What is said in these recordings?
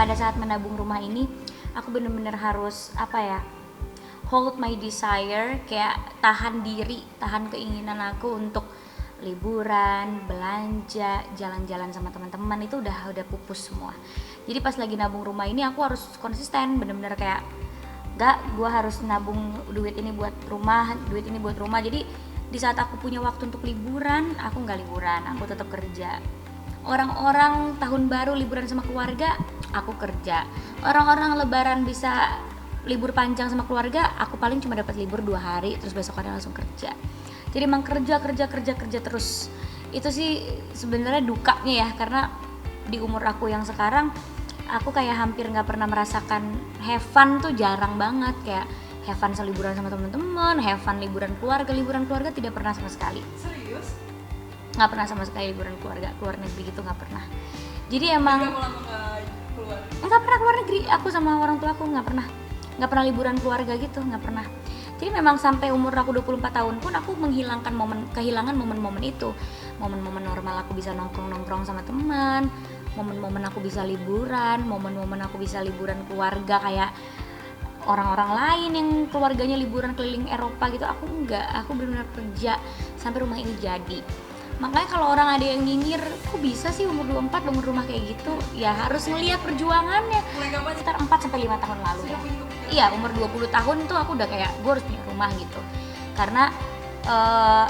pada saat menabung rumah ini aku bener-bener harus hold my desire, kayak tahan diri, tahan keinginan aku untuk liburan, belanja, jalan-jalan sama teman-teman itu udah pupus semua. Jadi pas lagi nabung rumah ini aku harus konsisten, bener-bener kayak gue harus nabung duit ini buat rumah, duit ini buat rumah. Jadi di saat aku punya waktu untuk liburan, aku nggak liburan, aku tetap kerja. Orang-orang tahun baru liburan sama keluarga, aku kerja. Orang-orang lebaran bisa libur panjang sama keluarga, aku paling cuma dapat libur 2 hari, terus besokannya langsung kerja. Jadi emang kerja terus. Itu sih sebenarnya dukanya ya, karena di umur aku yang sekarang, aku kayak hampir nggak pernah merasakan have fun tuh, jarang banget. Kayak have fun liburan sama teman-teman, have fun liburan keluarga tidak pernah sama sekali. Serius? Nggak pernah sama sekali liburan keluarga, keluar negeri gitu nggak pernah. Jadi emang Berapa lama nggak keluar? nggak pernah keluar negeri, aku sama orang tua aku nggak pernah liburan keluarga gitu, nggak pernah. Jadi memang sampai umur aku 24 tahun pun aku kehilangan momen-momen itu, momen-momen normal aku bisa nongkrong sama teman, momen-momen aku bisa liburan, momen-momen aku bisa liburan keluarga kayak orang-orang lain yang keluarganya liburan keliling Eropa gitu. Aku enggak, aku benar-benar kerja sampai rumah ini jadi. Makanya kalau orang ada yang nyinyir, kok bisa sih umur 24 bangun rumah kayak gitu? Ya harus ngelihat perjuangannya. Mulai kapan? Sekitar 4-5 tahun lalu ya. Iya, umur 20 tahun tuh aku udah kayak gue harus punya rumah gitu. Karena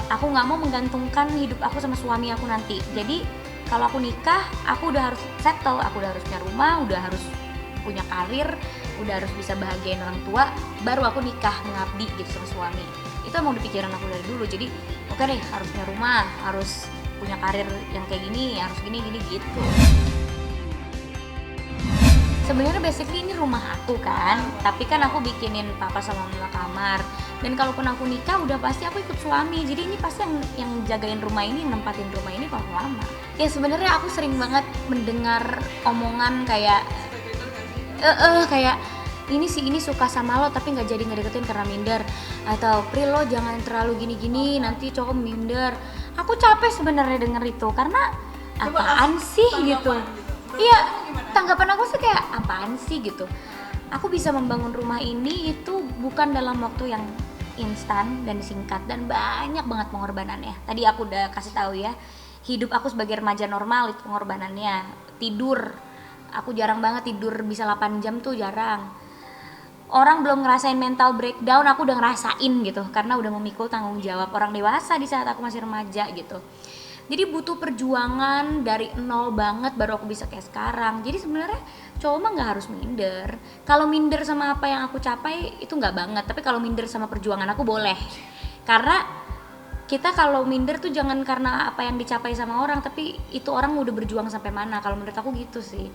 aku nggak mau menggantungkan hidup aku sama suami aku nanti. Jadi kalau aku nikah, aku udah harus settle, aku udah harus punya rumah, udah harus punya karir, udah harus bisa bahagiain orang tua, baru aku nikah mengabdi gitu sama suami. Itu emang udah pikiran aku dari dulu. Jadi oke deh, harus punya rumah, harus punya karir yang kayak gini, harus gini gitu. Sebenarnya basically ini rumah aku kan, tapi kan aku bikinin papa sama mama kamar. Dan kalaupun aku nikah udah pasti aku ikut suami. Jadi ini pasti yang jagain rumah ini, nempatin rumah ini papa mama. Ya sebenarnya aku sering banget mendengar omongan kayak kayak ini suka sama lo tapi nggak jadi ngedeketin karena minder, atau Pri lo jangan terlalu gini-gini nanti cowok minder. Aku capek sebenarnya denger itu, karena apaan sih gitu. Iya, tanggapan aku sih kayak apaan sih gitu. Aku bisa membangun rumah ini itu bukan dalam waktu yang instan dan singkat, dan banyak banget pengorbanannya. Tadi aku udah kasih tahu ya, hidup aku sebagai remaja normal itu pengorbanannya. Tidur, aku jarang banget tidur bisa 8 jam tuh, jarang. Orang belum ngerasain mental breakdown, aku udah ngerasain gitu, karena udah memikul tanggung jawab orang dewasa di saat aku masih remaja gitu. Jadi butuh perjuangan dari nol banget baru aku bisa kayak sekarang. Jadi sebenarnya cowok mah nggak harus minder. Kalau minder sama apa yang aku capai itu nggak banget, tapi kalau minder sama perjuangan aku boleh. Karena kita kalau minder tuh jangan karena apa yang dicapai sama orang, tapi itu orang udah berjuang sampai mana. Kalau menurut aku gitu sih.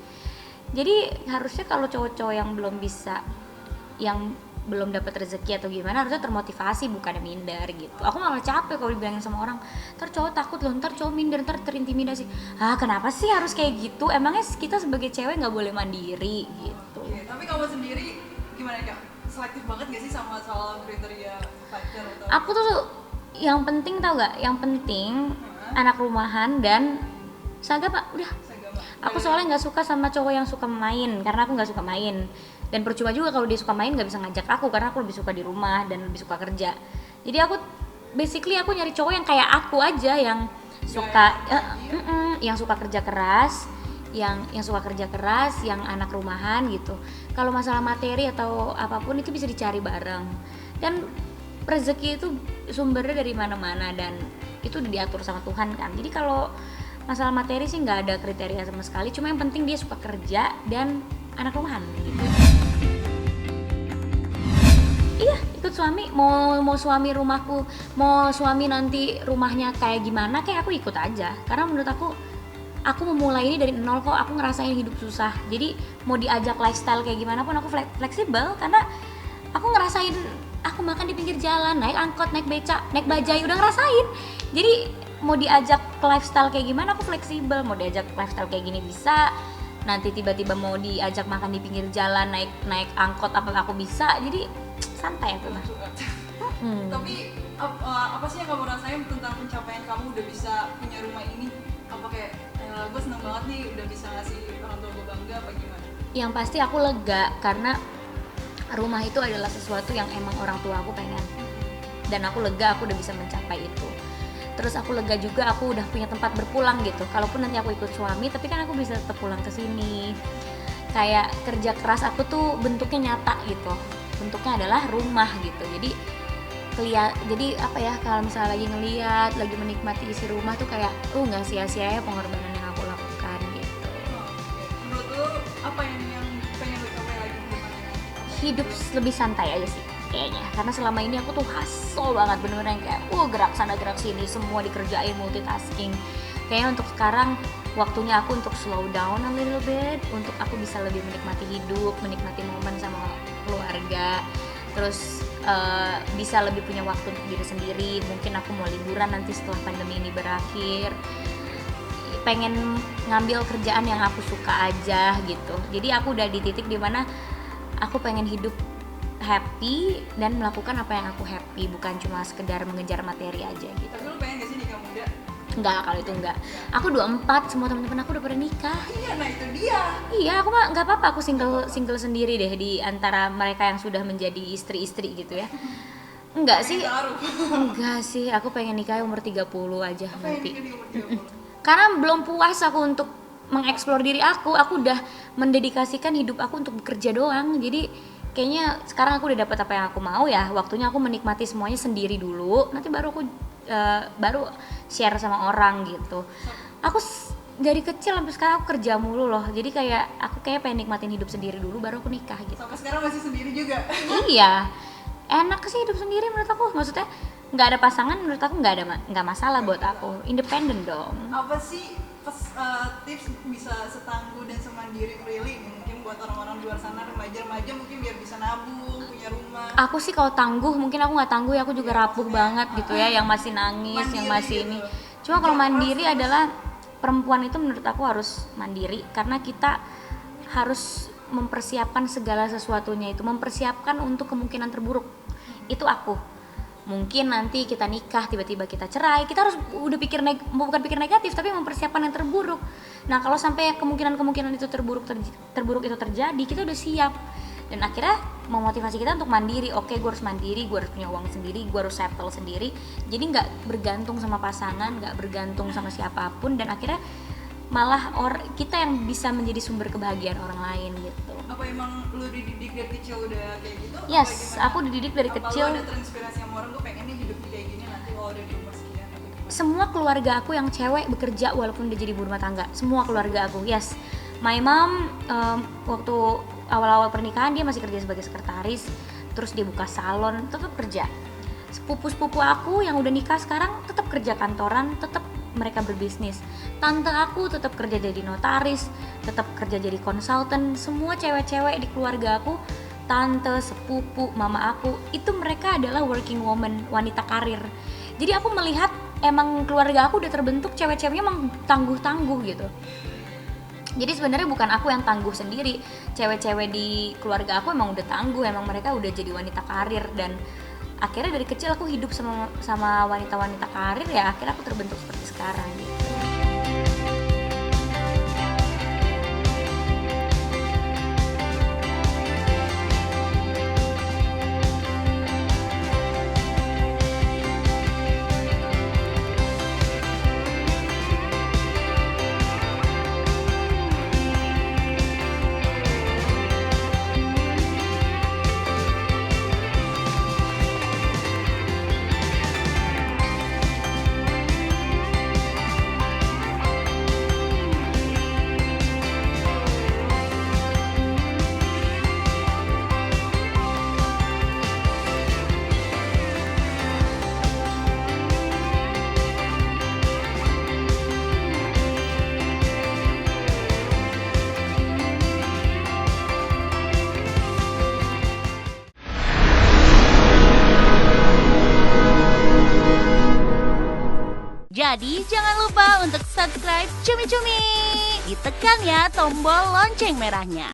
Jadi harusnya kalau cowok-cowok yang belum bisa, yang belum dapat rezeki atau gimana, harusnya termotivasi bukannya minder gitu. Aku malah capek kalau dibilangin sama orang, ntar cowok takut loh, ntar cowok minder, ntar terintimidasi. Kenapa sih harus kayak gitu? Emangnya kita sebagai cewek nggak boleh mandiri gitu? Oke, tapi kamu sendiri gimana Kak? Selektif banget gak sih sama soal kriteria pacar atau? Aku tuh yang penting tau gak? Yang penting anak rumahan dan sagapa, udah. Segama. Aku soalnya nggak suka sama cowok yang suka main, karena aku nggak suka main. Dan percuma juga kalau dia suka main nggak bisa ngajak aku, karena aku lebih suka di rumah dan lebih suka kerja. Jadi aku basically aku nyari cowok yang kayak aku aja, yang suka yang suka kerja keras, yang suka kerja keras, yang anak rumahan gitu. Kalau masalah materi atau apapun itu bisa dicari bareng. Dan rezeki itu sumbernya dari mana-mana dan itu udah diatur sama Tuhan kan. Jadi kalau masalah materi sih nggak ada kriteria sama sekali, cuma yang penting dia suka kerja dan anak rumahan gitu. Iya, ikut suami, mau suami rumahku, mau suami nanti rumahnya kayak gimana, kayak aku ikut aja. Karena menurut aku memulai ini dari nol kok, aku ngerasain hidup susah. Jadi mau diajak lifestyle kayak gimana pun aku fleksibel, karena aku ngerasain, aku makan di pinggir jalan, naik angkot, naik beca, naik bajai, udah ngerasain. Jadi mau diajak lifestyle kayak gimana aku fleksibel, mau diajak lifestyle kayak gini bisa, nanti tiba-tiba mau diajak makan di pinggir jalan, naik angkot apa aku bisa. Jadi santai aku mah. Tapi apa sih yang kamu rasain tentang pencapaian kamu udah bisa punya rumah ini? Apa kayak gue seneng banget nih udah bisa ngasih orang tua gue bangga apa gimana? Yang pasti aku lega karena rumah itu adalah sesuatu yang emang orang tua aku pengen, dan aku lega aku udah bisa mencapai itu. Terus aku lega juga aku udah punya tempat berpulang gitu. Kalaupun nanti aku ikut suami, tapi kan aku bisa tetap pulang ke sini. Kayak kerja keras aku tuh bentuknya nyata gitu. Bentuknya adalah rumah gitu. Jadi apa ya, kalau misalnya lagi ngeliat, lagi menikmati isi rumah tuh kayak nggak sia-sia ya pengorbanan yang aku lakukan gitu. Menurut lu apa yang pengen lu capai lagi di rumah? Hidup lebih santai aja sih kayaknya, karena selama ini aku tuh hustle banget, bener-bener yang kayak gerak sana gerak sini, semua dikerjain, multitasking. Kayaknya untuk sekarang waktunya aku untuk slow down a little bit, untuk aku bisa lebih menikmati hidup, menikmati momen sama keluarga, terus bisa lebih punya waktu untuk diri sendiri. Mungkin aku mau liburan nanti setelah pandemi ini berakhir, pengen ngambil kerjaan yang aku suka aja gitu. Jadi aku udah di titik dimana aku pengen hidup happy dan melakukan apa yang aku happy, bukan cuma sekedar mengejar materi aja gitu. Tapi lu pengen gak sih nikah muda? Enggak, kalau itu enggak. Aku 24, semua teman-teman aku udah pada nikah. Iya, nah itu dia. Iya, aku mah nggak apa-apa, aku single sendiri deh di antara mereka yang sudah menjadi istri-istri gitu ya. Enggak sih. Enggak sih, aku pengen nikah umur 30 aja nanti. Karena belum puas aku untuk mengeksplor diri aku udah mendedikasikan hidup aku untuk bekerja doang. Jadi kayaknya sekarang aku udah dapat apa yang aku mau ya, waktunya aku menikmati semuanya sendiri dulu, nanti baru aku baru share sama orang gitu. Aku dari kecil sampai sekarang aku kerja mulu loh, jadi kayak aku pengen nikmatin hidup sendiri dulu baru aku nikah gitu. Sampai sekarang masih sendiri juga? Iya, enak sih hidup sendiri menurut aku, maksudnya nggak ada pasangan menurut aku nggak masalah buat aku, independen dong. Apa sih tips bisa setangguh dan semandiri Prilly mungkin buat orang-orang di luar sana, remaja mungkin biar bisa nabung, punya rumah? Aku sih kalau tangguh, mungkin aku nggak tangguh ya, aku juga rapuh banget gitu ya, yang masih nangis, mandiri yang masih gitu. ini. Cuma kalau mandiri adalah perempuan itu menurut aku harus mandiri, karena kita harus mempersiapkan segala sesuatunya itu, mempersiapkan untuk kemungkinan terburuk. Itu aku. Mungkin nanti kita nikah, tiba-tiba kita cerai, kita harus udah bukan pikir negatif, tapi mempersiapkan yang terburuk. Nah, kalau sampai kemungkinan itu terburuk itu terjadi, kita udah siap. Dan akhirnya memotivasi kita untuk mandiri. Oke, gue harus mandiri, gue harus punya uang sendiri, gue harus settle sendiri. Jadi nggak bergantung sama pasangan, nggak bergantung sama siapapun, dan akhirnya malah kita yang bisa menjadi sumber kebahagiaan orang lain gitu. Apa emang lu dididik dari kecil udah kayak gitu? Yes, aku dididik dari kecil. Apa lu ada terinspirasi sama orang, gue pengen nih hidup kayak gini nanti kalau udah di umur sekian atau gimana? Semua keluarga aku yang cewek bekerja walaupun udah jadi ibu rumah tangga. Semua keluarga aku, yes. My mom waktu awal-awal pernikahan dia masih kerja sebagai sekretaris, terus dia buka salon, tetap kerja. Sepupu-sepupu aku yang udah nikah sekarang tetap kerja kantoran, tetap mereka berbisnis. Tante aku tetap kerja jadi notaris, tetap kerja jadi konsultan. Semua cewek-cewek di keluarga aku, tante, sepupu, mama aku, itu mereka adalah working woman, wanita karir. Jadi aku melihat emang keluarga aku udah terbentuk, cewek-ceweknya emang tangguh-tangguh gitu. Jadi sebenarnya bukan aku yang tangguh sendiri, cewek-cewek di keluarga aku emang udah tangguh, emang mereka udah jadi wanita karir. Dan akhirnya dari kecil aku hidup sama wanita-wanita karir, ya akhirnya aku terbentuk seperti sekarang gitu. Jadi jangan lupa untuk subscribe Cumi Cumi. Ditekan ya tombol lonceng merahnya.